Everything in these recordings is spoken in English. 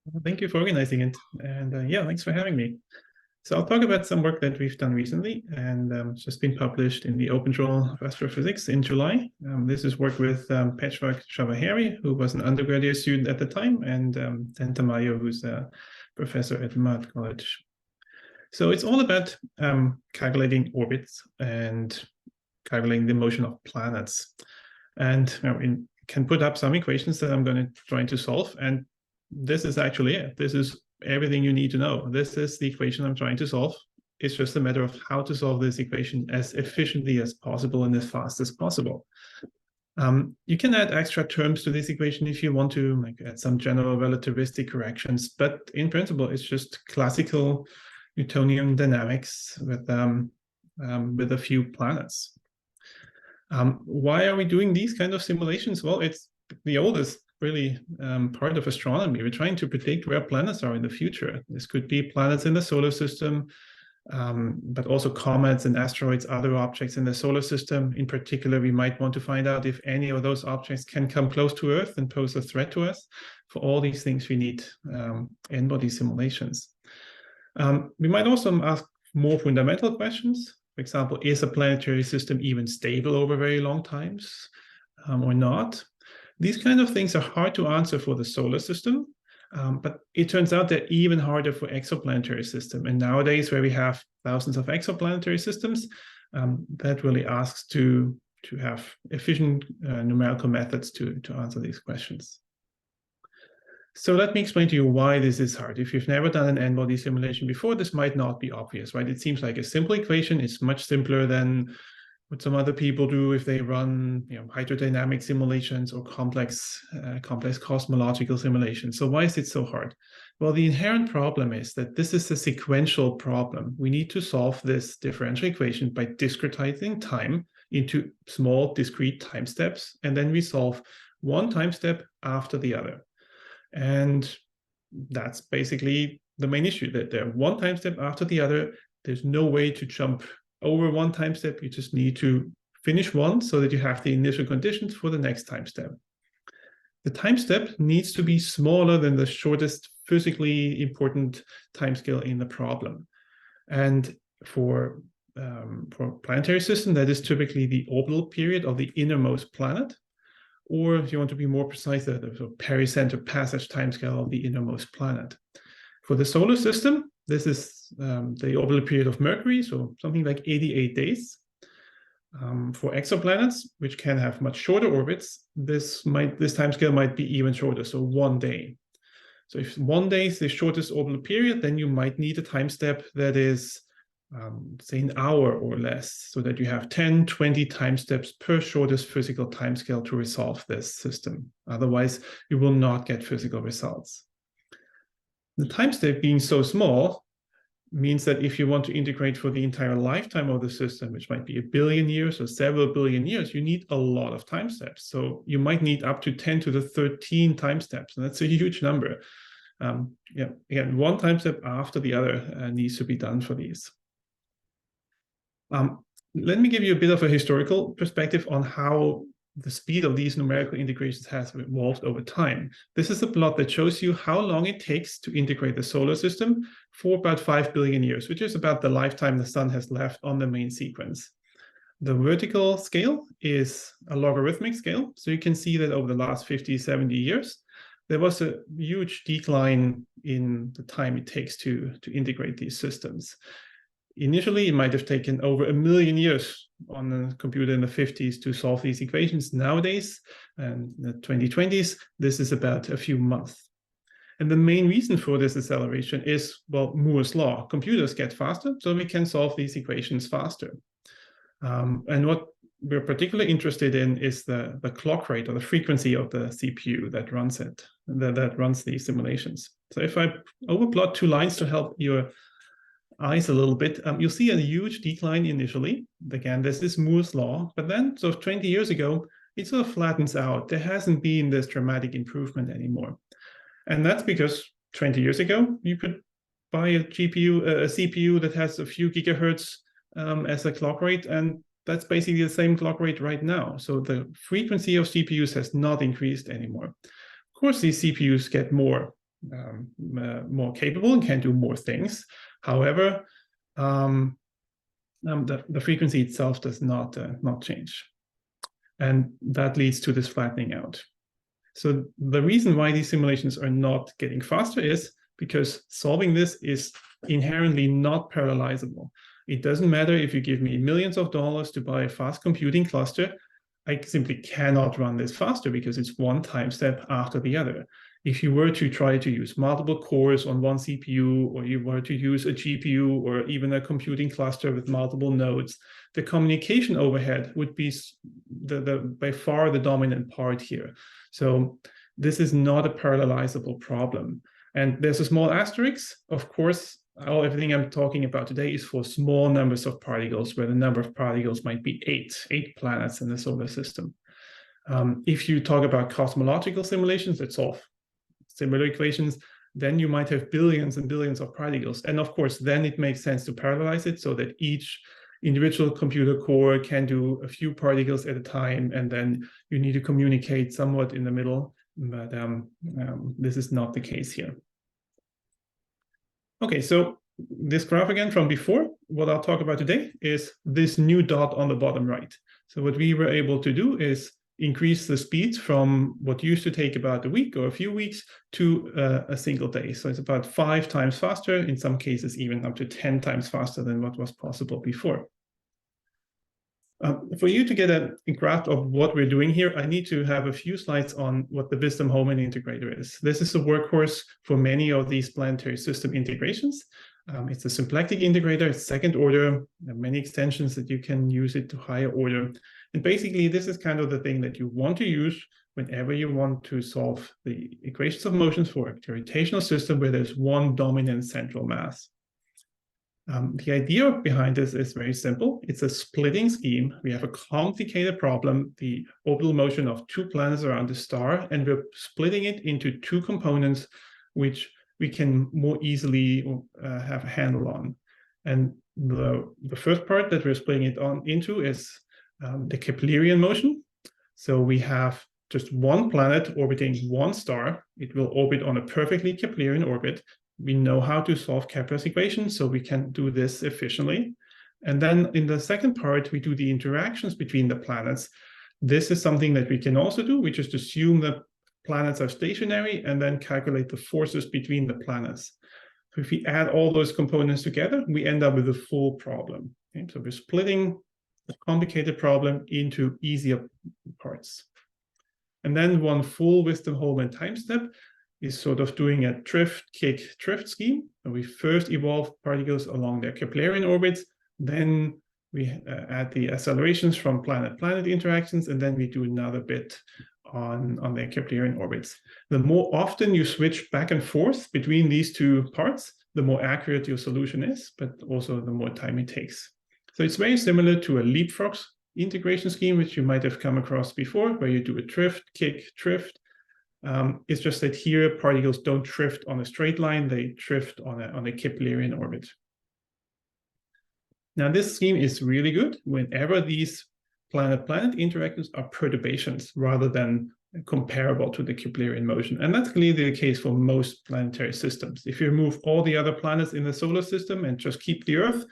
Well, thank you for organizing it. And yeah, thanks for having me. So I'll talk about some work that we've done recently, and it's just been published in the Open Journal of Astrophysics in July. This is work with Patchwork Chavaheri, who was an undergraduate student at the time, and Dan Tamayo, who's a professor at Mad College. So it's all about calculating orbits and calculating the motion of planets. And we can put up some equations that I'm going to try to solve, and this is actually it. This is everything you need to know. This is the equation I'm trying to solve. It's just a matter of how to solve this equation as efficiently as possible and as fast as possible. You can add extra terms to this equation if you want to, like add some general relativistic corrections, but in principle, it's just classical Newtonian dynamics with a few planets. Why are we doing these kind of simulations? Well, it's the oldest really part of astronomy. We're trying to predict where planets are in the future. This could be planets in the solar system, but also comets and asteroids, other objects in the solar system. In particular, we might want to find out if any of those objects can come close to Earth and pose a threat to us. For all these things, we need n-body simulations. We might also ask more fundamental questions. For example, is a planetary system even stable over very long times or not? These kind of things are hard to answer for the solar system, but it turns out they're even harder for exoplanetary system. And nowadays, where we have thousands of exoplanetary systems, that really asks to have efficient numerical methods to answer these questions. So let me explain to you why this is hard. If you've never done an n-body simulation before, this might not be obvious, right? It seems like a simple equation. It's much simpler than what some other people do if they run, hydrodynamic simulations or complex cosmological simulations. So why is it so hard? Well, the inherent problem is that this is a sequential problem. We need to solve this differential equation by discretizing time into small discrete time steps, and then we solve one time step after the other. And that's basically the main issue, that they're one time step after the other. There's no way to jump over one time step. You just need to finish one so that you have the initial conditions for the next time step. The time step needs to be smaller than the shortest physically important timescale in the problem. And for planetary system, that is typically the orbital period of the innermost planet. Or if you want to be more precise, the pericenter passage timescale of the innermost planet. For the solar system, this is the orbital period of Mercury, so something like 88 days. For exoplanets, which can have much shorter orbits, this timescale might be even shorter, so 1 day. So if 1 day is the shortest orbital period, then you might need a time step that is say an hour or less, so that you have 10, 20 time steps per shortest physical timescale to resolve this system. Otherwise, you will not get physical results. The time step being so small means that if you want to integrate for the entire lifetime of the system, which might be 1 billion years or several billion years, you need a lot of time steps. So you might need up to 10 to the 13 time steps, and that's a huge number. Again, one time step after the other needs to be done for these. Let me give you a bit of a historical perspective on how the speed of these numerical integrations has evolved over time. This is a plot that shows you how long it takes to integrate the solar system for about 5 billion years, which is about the lifetime the sun has left on the main sequence. The vertical scale is a logarithmic scale. So you can see that over the last 50, 70 years, there was a huge decline in the time it takes to integrate these systems. Initially, it might have taken over 1 million years on a computer in the 50s to solve these equations. Nowadays, in the 2020s, this is about a few months. And the main reason for this acceleration is, well, Moore's law. Computers get faster, so we can solve these equations faster. And what we're particularly interested in is the clock rate or the frequency of the CPU that runs it, that runs these simulations. So if I overplot two lines to help your eyes a little bit, you'll see a huge decline initially. Again, this is Moore's law, but then sort of 20 years ago, it sort of flattens out. There hasn't been this dramatic improvement anymore. And that's because 20 years ago, you could buy a CPU that has a few gigahertz as a clock rate, and that's basically the same clock rate right now. So the frequency of CPUs has not increased anymore. Of course, these CPUs get more more capable and can do more things. However, the frequency itself does not change. And that leads to this flattening out. So the reason why these simulations are not getting faster is because solving this is inherently not parallelizable. It doesn't matter if you give me millions of dollars to buy a fast computing cluster, I simply cannot run this faster because it's one time step after the other. If you were to try to use multiple cores on one CPU, or you were to use a GPU or even a computing cluster with multiple nodes, the communication overhead would be by far the dominant part here. So this is not a parallelizable problem. And there's a small asterisk. Of course, everything I'm talking about today is for small numbers of particles, where the number of particles might be eight planets in the solar system. If you talk about cosmological simulations that solve similar equations, then you might have billions and billions of particles. And of course, then it makes sense to parallelize it so that each individual computer core can do a few particles at a time, and then you need to communicate somewhat in the middle. But this is not the case here. Okay, so this graph again from before, what I'll talk about today is this new dot on the bottom right. So what we were able to do is increase the speed from what used to take about a week or a few weeks to a single day. So it's about 5 times faster, in some cases even up to 10 times faster than what was possible before. For you to get a grasp of what we're doing here, I need to have a few slides on what the Wisdom Holman integrator is. This is a workhorse for many of these planetary system integrations. It's a symplectic integrator, it's second order, there are many extensions that you can use it to higher order. And basically, this is kind of the thing that you want to use whenever you want to solve the equations of motions for a gravitational system where there's one dominant central mass. The idea behind this is very simple. It's a splitting scheme. We have a complicated problem, the orbital motion of 2 planets around a star, and we're splitting it into 2 components, which we can more easily have a handle on. And the first part that we're splitting it into is the Keplerian motion. So we have just one planet orbiting one star. It will orbit on a perfectly Keplerian orbit. We know how to solve Kepler's equation, so we can do this efficiently. And then in the second part, we do the interactions between the planets. This is something that we can also do. We just assume that planets are stationary and then calculate the forces between the planets. So if we add all those components together, we end up with a full problem. Okay? So we're splitting a complicated problem into easier parts. And then one full Wisdom Holman time step is sort of doing a drift, kick, drift scheme. And we first evolve particles along their Keplerian orbits, then we add the accelerations from planet-planet interactions, and then we do another bit on their Keplerian orbits. The more often you switch back and forth between these 2 parts, the more accurate your solution is, but also the more time it takes. So it's very similar to a leapfrog integration scheme, which you might have come across before, where you do a drift, kick, drift. It's just that here particles don't drift on a straight line, they drift on a Keplerian orbit. Now this scheme is really good whenever these planet-planet interactions are perturbations rather than comparable to the Keplerian motion. And that's clearly the case for most planetary systems. If you remove all the other planets in the solar system and just keep the Earth,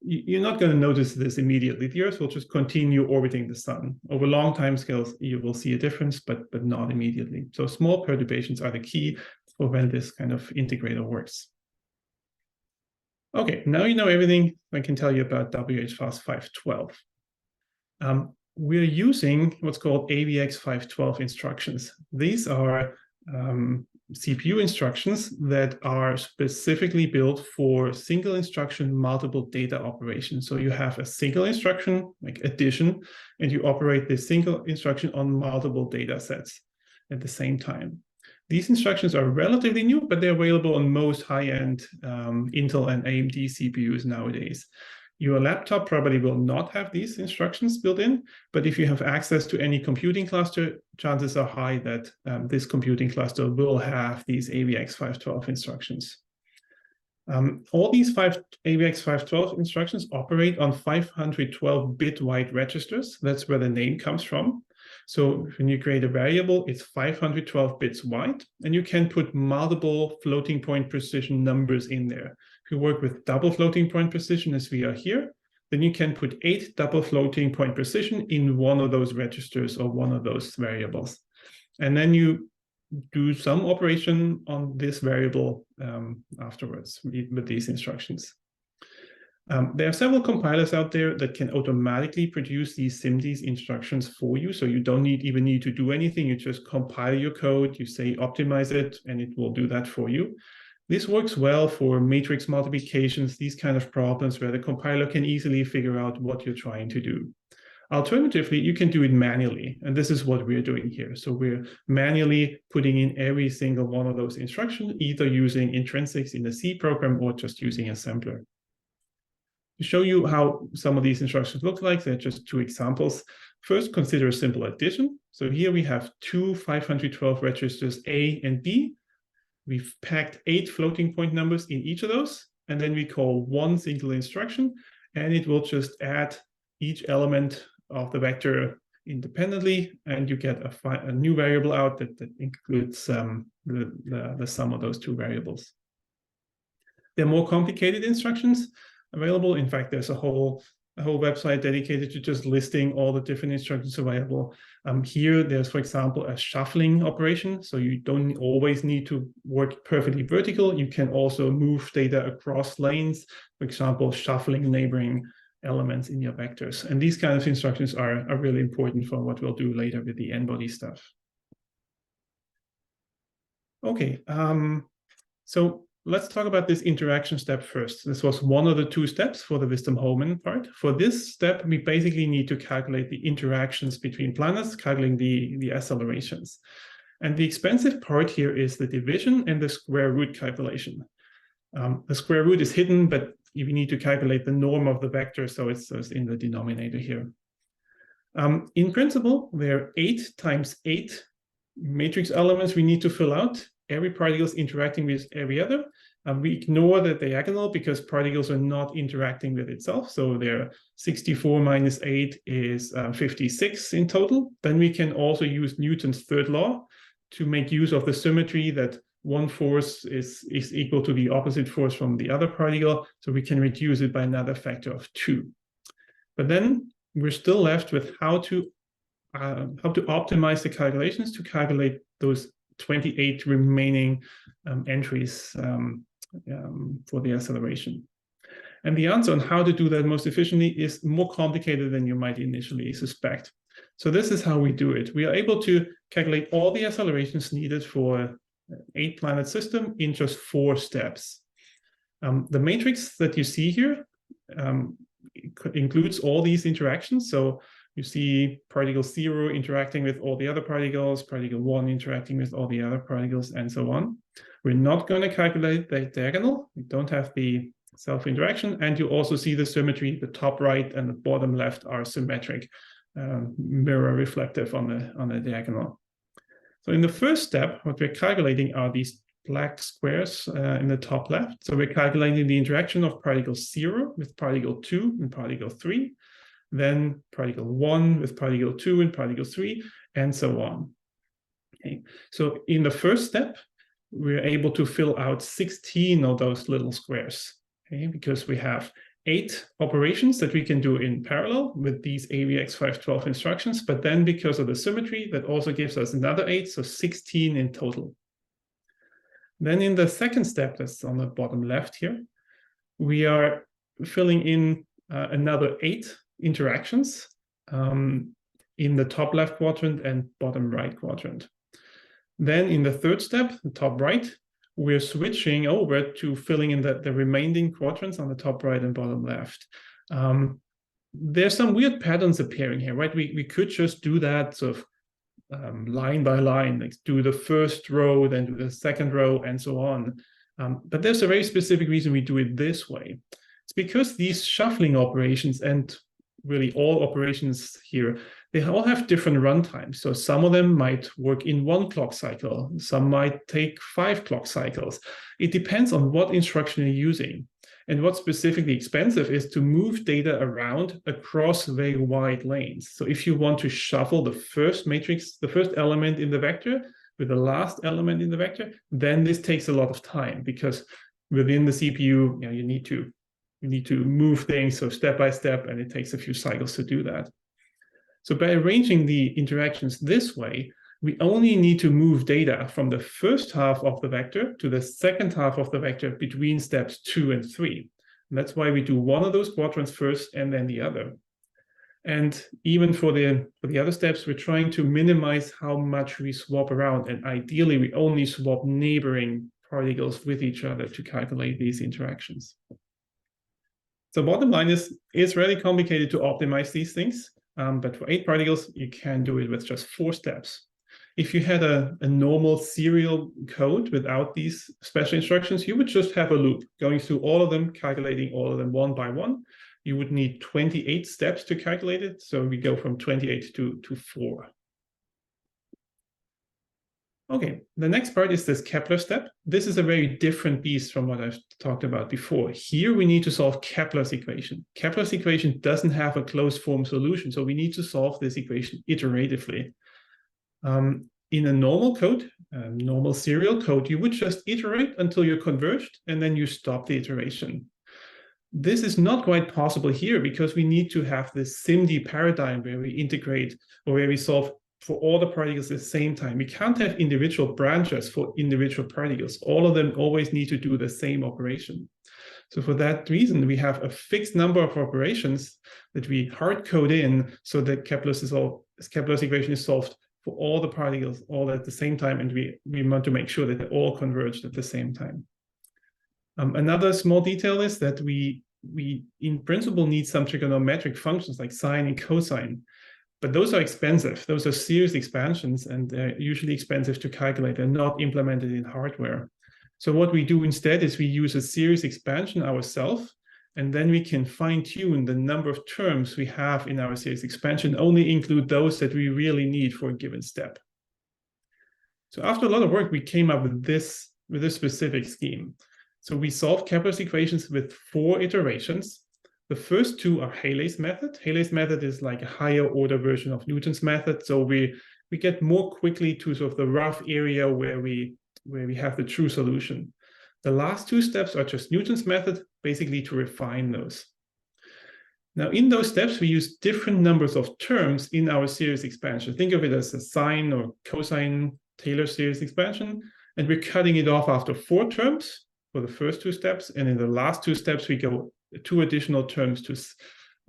you're not going to notice this immediately. The Earth will just continue orbiting the sun. Over long time scales, you will see a difference, but not immediately. So small perturbations are the key for when this kind of integrator works. Okay, now you know everything I can tell you about AVX512. We're using what's called AVX512 instructions. These are CPU instructions that are specifically built for single instruction, multiple data operations. So you have a single instruction, like addition, and you operate this single instruction on multiple data sets at the same time. These instructions are relatively new, but they're available on most high-end Intel and AMD CPUs nowadays. Your laptop probably will not have these instructions built in, but if you have access to any computing cluster, chances are high that this computing cluster will have these AVX512 instructions. All these AVX512 instructions operate on 512-bit wide registers. That's where the name comes from. So when you create a variable, it's 512 bits wide, and you can put multiple floating point precision numbers in there. If you work with double floating point precision, as we are here, then you can put 8 double floating point precision in one of those registers or one of those variables. And then you do some operation on this variable afterwards with these instructions. There are several compilers out there that can automatically produce these SIMD instructions for you. So you don't even need to do anything. You just compile your code, you say optimize it, and it will do that for you. This works well for matrix multiplications, these kind of problems where the compiler can easily figure out what you're trying to do. Alternatively, you can do it manually, and this is what we're doing here. So we're manually putting in every single one of those instructions, either using intrinsics in the C program or just using assembler. To show you how some of these instructions look like, they're just 2 examples. First, consider a simple addition. So here we have 2 512 registers A and B. We've packed 8 floating point numbers in each of those, and then we call one single instruction, and it will just add each element of the vector independently, and you get a new variable out that includes the sum of those 2 variables. There are more complicated instructions available. In fact, there's a whole website dedicated to just listing all the different instructions available. Here, there's, for example, a shuffling operation. So you don't always need to work perfectly vertical. You can also move data across lanes, for example, shuffling neighboring elements in your vectors. And these kinds of instructions are really important for what we'll do later with the n-body stuff. Okay, so let's talk about this interaction step first. This was one of the 2 steps for the Wisdom-Hohmann part. For this step, we basically need to calculate the interactions between planets, calculating the accelerations. And the expensive part here is the division and the square root calculation. The square root is hidden, but you need to calculate the norm of the vector, so it's in the denominator here. In principle, there are 8 times 8 matrix elements we need to fill out. Every particle is interacting with every other. We ignore the diagonal because particles are not interacting with itself. So there 64 minus 8 is 56 in total. Then we can also use Newton's third law to make use of the symmetry that one force is equal to the opposite force from the other particle. So we can reduce it by another factor of 2. But then we're still left with how to optimize the calculations to calculate those 28 remaining entries for the acceleration. And the answer on how to do that most efficiently is more complicated than you might initially suspect. So this is how we do it. We are able to calculate all the accelerations needed for an 8-planet system in just 4 steps. The matrix that you see here includes all these interactions. So you see particle 0 interacting with all the other particles, particle 1 interacting with all the other particles, and so on. We're not going to calculate the diagonal. We don't have the self-interaction. And you also see the symmetry. The top right and the bottom left are symmetric, mirror reflective on the diagonal. So in the first step, what we're calculating are these black squares in the top left. So we're calculating the interaction of particle 0 with particle 2 and particle 3. Then particle 1 with particle 2 and particle 3, and so on. Okay. So in the first step, we're able to fill out 16 of those little squares, okay, because we have 8 operations that we can do in parallel with these AVX512 instructions, but then because of the symmetry, that also gives us another 8, so 16 in total. Then in the second step, that's on the bottom left here, we are filling in another 8 interactions in the top left quadrant and bottom right quadrant. Then in the third step, the top right, we're switching over to filling in the remaining quadrants on the top right and bottom left. There's some weird patterns appearing here, right? We could just do that sort of line by line, like do the first row, then do the second row, and so on. But there's a very specific reason we do it this way. It's because these shuffling operations and really all operations here, they all have different runtimes. So some of them might work in 1 clock cycle. Some might take 5 clock cycles. It depends on what instruction you're using. And what's specifically expensive is to move data around across very wide lanes. So if you want to shuffle the first matrix, the first element in the vector with the last element in the vector, then this takes a lot of time, because within the CPU, you need to move things so step by step, and it takes a few cycles to do that. So by arranging the interactions this way, we only need to move data from the first half of the vector to the second half of the vector between steps 2 and 3. And that's why we do one of those quadrants first and then the other. And even for the other steps, we're trying to minimize how much we swap around. And ideally, we only swap neighboring particles with each other to calculate these interactions. So bottom line is, it's really complicated to optimize these things. But for 8 particles, you can do it with just 4 steps. If you had a normal serial code without these special instructions, you would just have a loop going through all of them, calculating all of them one by one. You would need 28 steps to calculate it. So we go from 28 to 4. Okay, the next part is this Kepler step. This is a very different beast from what I've talked about before. Here we need to solve Kepler's equation. Kepler's equation doesn't have a closed form solution, so we need to solve this equation iteratively. In a normal code, normal serial code, you would just iterate until you're converged, and then you stop the iteration. This is not quite possible here, because we need to have this SIMD paradigm where we integrate, or where we solve for all the particles at the same time. We can't have individual branches for individual particles. All of them always need to do the same operation. So for that reason, we have a fixed number of operations that we hard code in, so that Kepler's equation is solved for all the particles all at the same time, and we want to make sure that they all converge at the same time. Another small detail is that we in principle need some trigonometric functions like sine and cosine, but those are expensive. Those are series expansions, and they're usually expensive to calculate. They're not implemented in hardware. So what we do instead is we use a series expansion ourselves, and then we can fine-tune the number of terms we have in our series expansion, only include those that we really need for a given step. So after a lot of work, we came up with this specific scheme. So we solve Kepler's equations with 4 iterations. The first 2 are Halley's method. Halley's method is like a higher order version of Newton's method. So we get more quickly to sort of the rough area where we have the true solution. The last 2 steps are just Newton's method, basically to refine those. Now, in those steps, we use different numbers of terms in our series expansion. Think of it as a sine or cosine Taylor series expansion, and we're cutting it off after 4 terms for the first 2 steps, and in the last 2 steps, we go 2 additional terms to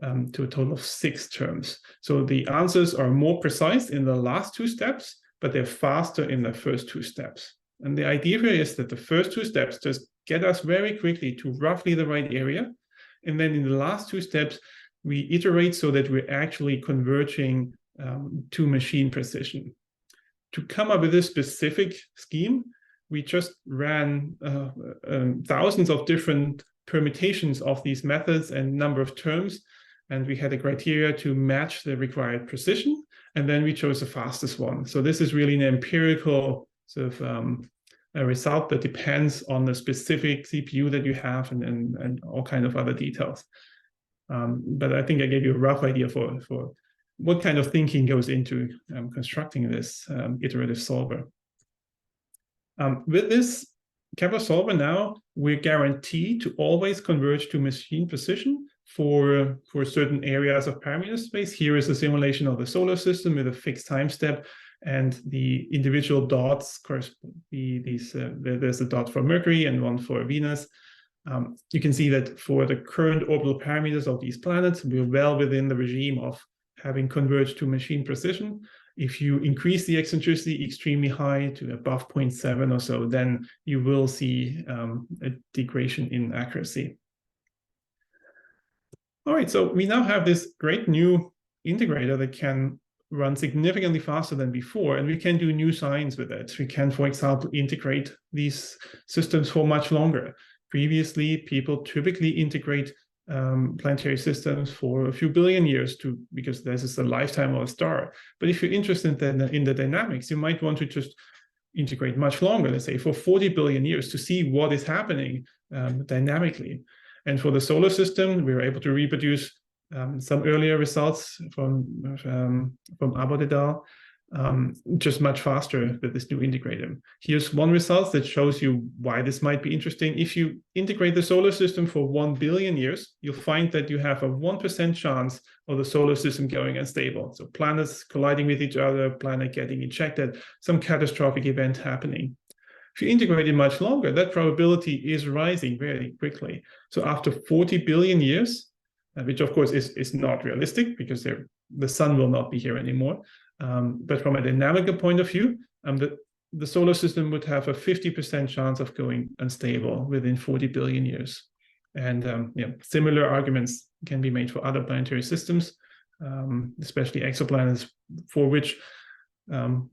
a total of 6 terms. So the answers are more precise in the last 2 steps, but they're faster in the first 2 steps. And the idea here is that the first 2 steps just get us very quickly to roughly the right area. And then in the last 2 steps, we iterate so that we're actually converging to machine precision. To come up with this specific scheme, we just ran thousands of different permutations of these methods and number of terms. And we had a criteria to match the required precision. And then we chose the fastest one. So this is really an empirical sort of a result that depends on the specific CPU that you have and all kind of other details. But I think I gave you a rough idea for what kind of thinking goes into constructing this iterative solver. With this Kepler solver now, we're guaranteed to always converge to machine precision for certain areas of parameter space. Here is a simulation of the solar system with a fixed time step, and the individual dots, of course, there's a dot for Mercury and one for Venus. You can see that for the current orbital parameters of these planets, we're well within the regime of having converged to machine precision. If you increase the eccentricity extremely high to above 0.7 or so, then you will see a degradation in accuracy. All right, so we now have this great new integrator that can run significantly faster than before, and we can do new science with it. We can, for example, integrate these systems for much longer. Previously, people typically integrate planetary systems for a few billion years because this is the lifetime of a star. But if you're interested in the dynamics, you might want to just integrate much longer, let's say for 40 billion years, to see what is happening dynamically. And for the solar system, we were able to reproduce some earlier results from Abbott et al. Just much faster with this new integrator. Here's one result that shows you why this might be interesting. If you integrate the solar system for 1 billion years, you'll find that you have a 1% chance of the solar system going unstable. So planets colliding with each other, planet getting ejected, some catastrophic event happening. If you integrate it much longer, that probability is rising very quickly. So after 40 billion years, which of course is not realistic because the sun will not be here anymore. But from a dynamical point of view, the solar system would have a 50% chance of going unstable within 40 billion years. And similar arguments can be made for other planetary systems, especially exoplanets, for which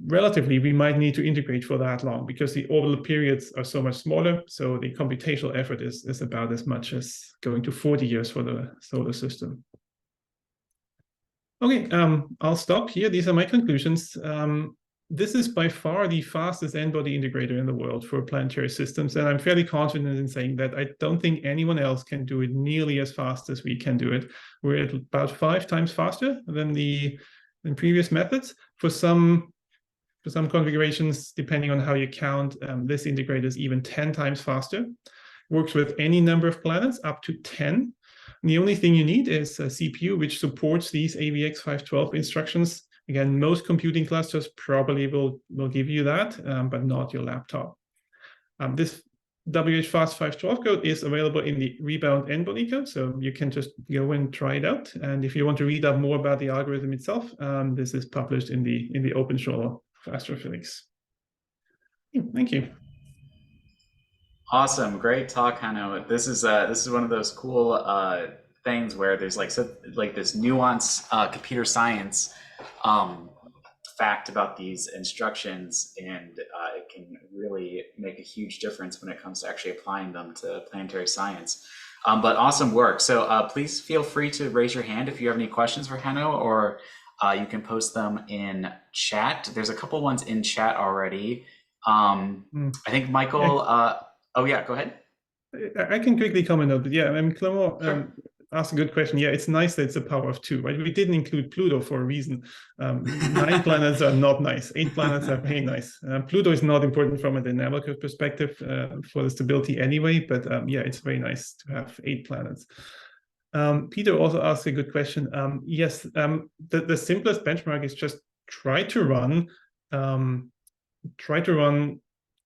relatively we might need to integrate for that long because the orbital periods are so much smaller. So the computational effort is about as much as going to 40 years for the solar system. Okay, I'll stop here. These are my conclusions. This is by far the fastest n-body integrator in the world for planetary systems, and I'm fairly confident in saying that I don't think anyone else can do it nearly as fast as we can do it. We're at about 5 times faster than previous methods. For some configurations, depending on how you count, this integrator is even 10 times faster. Works with any number of planets, up to 10. And the only thing you need is a CPU which supports these AVX512 instructions. Again, most computing clusters probably will give you that, but not your laptop. This WH-FAST 512 code is available in the Rebound n-body code, so you can just go and try it out. And if you want to read up more about the algorithm itself, this is published in the open journal of astrophysics. Thank you. Awesome, great talk, Hanno. This is one of those cool things where there's like this nuanced computer science fact about these instructions, and it can really make a huge difference when it comes to actually applying them to planetary science. But awesome work. So please feel free to raise your hand if you have any questions for Hanno, or you can post them in chat. There's a couple ones in chat already. I think Michael, oh yeah, go ahead. I can quickly comment on it. Yeah, I mean, Clement Sure. asked a good question. Yeah, it's nice that it's a power of 2, right? We didn't include Pluto for a reason. 9 planets are not nice. 8 planets are very nice. Pluto is not important from a dynamical perspective for the stability anyway, but yeah, it's very nice to have 8 planets. Peter also asked a good question. Yes, the simplest benchmark is just try to run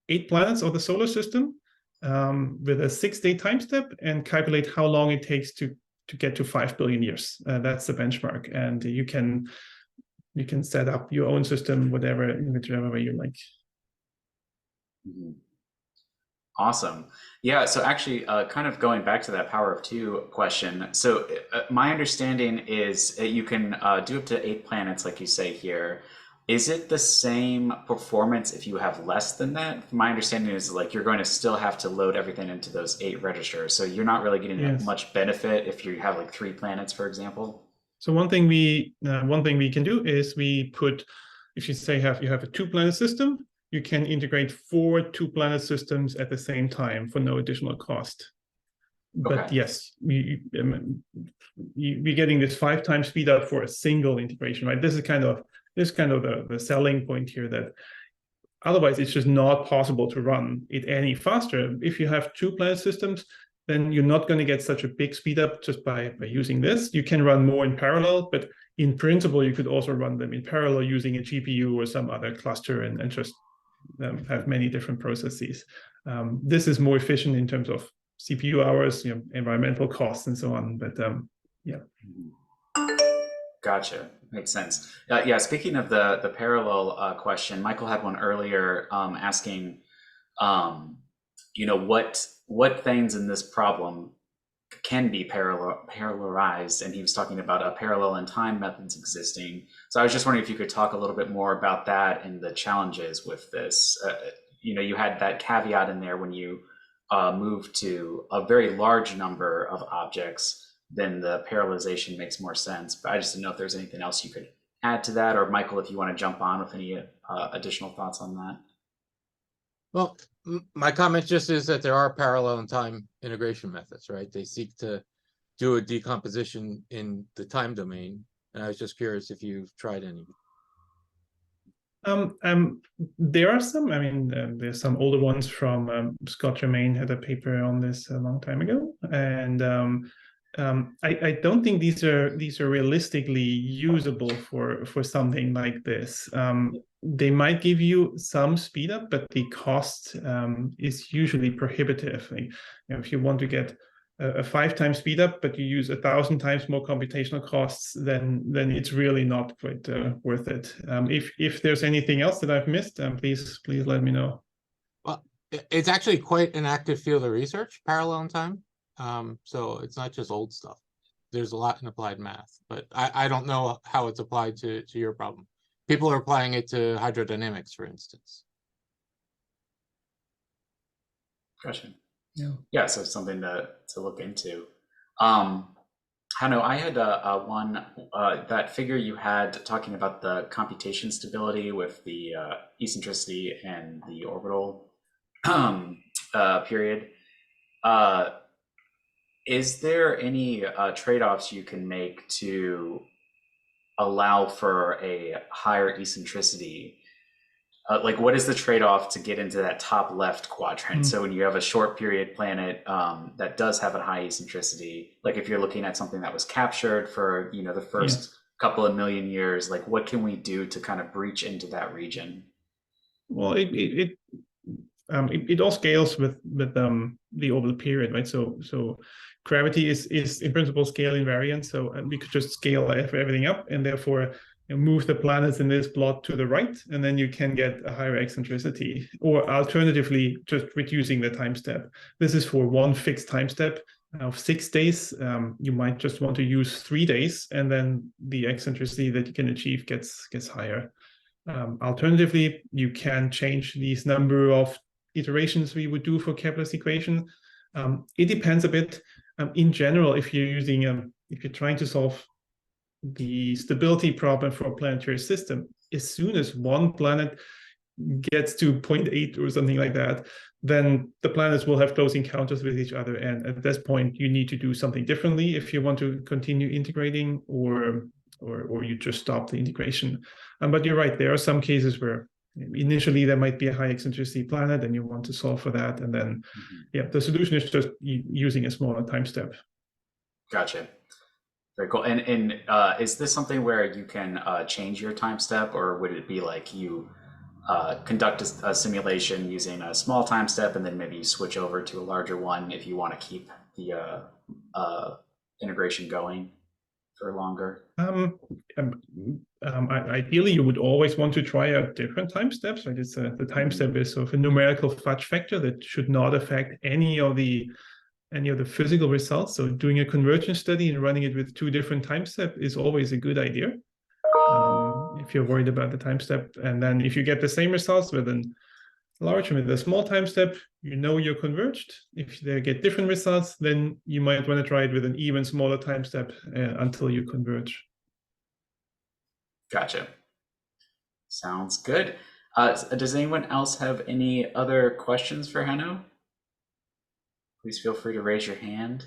8 planets of the solar system with a 6-day time step and calculate how long it takes to get to 5 billion years. That's the benchmark, and you can set up your own system, whichever way you like. Awesome. Yeah, so actually kind of going back to that power of 2 question. So my understanding is you can do up to 8 planets like you say here. Is it the same performance if you have less than that? My understanding is like you're going to still have to load everything into those 8 registers. So you're not really getting much benefit if you have like 3 planets, for example. So one thing we can do is we put, if you say you have a 2-planet system, you can integrate 4 2-planet systems at the same time for no additional cost. But okay. Yes, we're getting this 5 times speed up for a single integration, right? This is kind of the selling point here, that otherwise it's just not possible to run it any faster. If you have 2-planet systems, then you're not going to get such a big speed up just by using this. You can run more in parallel, but in principle, you could also run them in parallel using a GPU or some other cluster and just have many different processes. This is more efficient in terms of CPU hours, environmental costs, and so on. But yeah. Gotcha. Makes sense. Yeah. Speaking of the parallel question, Michael had one earlier asking, what things in this problem can be parallelized, and he was talking about parallel in time methods existing. So I was just wondering if you could talk a little bit more about that and the challenges with this. You had that caveat in there when you moved to a very large number of objects, then the parallelization makes more sense. But I just didn't know if there's anything else you could add to that, or Michael, if you want to jump on with any additional thoughts on that. Well, My comment just is that there are parallel in time integration methods, right? They seek to do a decomposition in the time domain. And I was just curious if you've tried any. There are some. I mean, there's some older ones from Scott Germain had a paper on this a long time ago, and I don't think these are realistically usable for something like this. They might give you some speed up, but the cost is usually prohibitive. Like, if you want to get a 5 times speed up, but you use 1,000 times more computational costs, then it's really not quite worth it. If there's anything else that I've missed, please let me know. Well, it's actually quite an active field of research, parallel in time. So it's not just old stuff. There's a lot in applied math, but I don't know how it's applied to your problem. People are applying it to hydrodynamics, for instance. Gotcha. Yeah. Yeah, so something to look into. Hanno, I had one, that figure you had talking about the computation stability with the eccentricity and the orbital period. Is there any trade-offs you can make to allow for a higher eccentricity? Like, what is the trade-off to get into that top left quadrant? So when you have a short period planet that does have a high eccentricity, like if you're looking at something that was captured for, you know, the first couple of million years, like what can we do to kind of breach into that region? Well, it all scales with the orbital period, right? So gravity is in principle scale invariant. So we could just scale everything up, and therefore move the planets in this plot to the right, and then you can get a higher eccentricity. Or alternatively, just reducing the time step. This is for one fixed time step of 6 days. You might just want to use 3 days, and then the eccentricity that you can achieve gets higher. Alternatively, you can change these number of iterations we would do for Kepler's equation. It depends a bit. In general, if you're trying to solve the stability problem for a planetary system, as soon as one planet gets to 0.8 or something like that, then the planets will have close encounters with each other. And at this point, you need to do something differently if you want to continue integrating, or you just stop the integration. But you're right, there are some cases where initially there might be a high eccentricity planet and you want to solve for that. And then, the solution is just using a smaller time step. Gotcha. Very cool. And is this something where you can change your time step, or would it be like you conduct a simulation using a small time step and then maybe you switch over to a larger one if you want to keep the integration going for longer? Ideally, you would always want to try out different time steps. Right? It's the time step is sort of a numerical fudge factor that should not affect any of the physical results. So doing a convergence study and running it with 2 different time steps is always a good idea. If you're worried about the time step, and then if you get the same results with a large and with a small time step, you're converged. If they get different results, then you might want to try it with an even smaller time step until you converge. Gotcha. Sounds good. Does anyone else have any other questions for Hanno? Please feel free to raise your hand.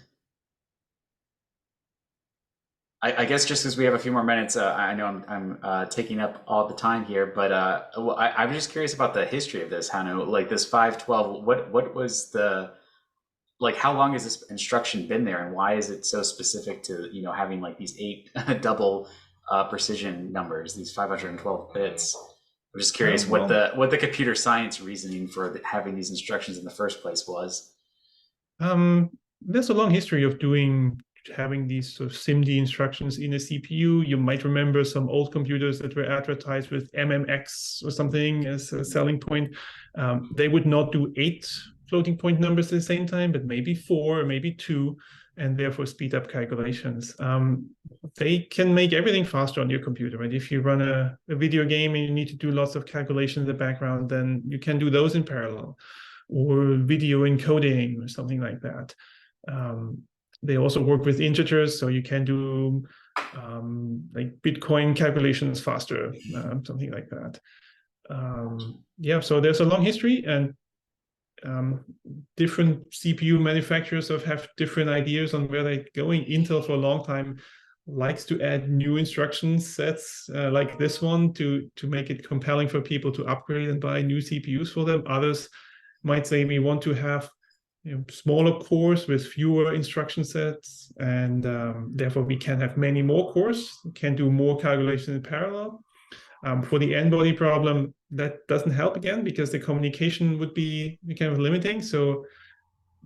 I guess just because we have a few more minutes, I know I'm taking up all the time here, but I'm just curious about the history of this, Hanno. Like this 512, what was how long has this instruction been there, and why is it so specific to having like these 8 double precision numbers, these 512 bits? I'm just curious what the computer science reasoning for having these instructions in the first place was. There's a long history of having these sort of SIMD instructions in a CPU. You might remember some old computers that were advertised with MMX or something as a selling point. They would not do 8 floating point numbers at the same time, but maybe 4 or maybe 2, and therefore speed up calculations. They can make everything faster on your computer, right? If you run a video game and you need to do lots of calculations in the background, then you can do those in parallel, or video encoding or something like that. They also work with integers, so you can do like Bitcoin calculations faster, something like that. So there's a long history, and different CPU manufacturers have different ideas on where they're going. Intel for a long time likes to add new instruction sets like this one to make it compelling for people to upgrade and buy new CPUs for them. Others might say we want to have smaller cores with fewer instruction sets, and therefore we can have many more cores, can do more calculations in parallel. For the n-body problem, that doesn't help again because the communication would be kind of limiting. So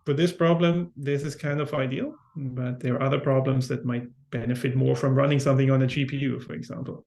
for this problem, this is kind of ideal, but there are other problems that might benefit more from running something on a GPU, for example.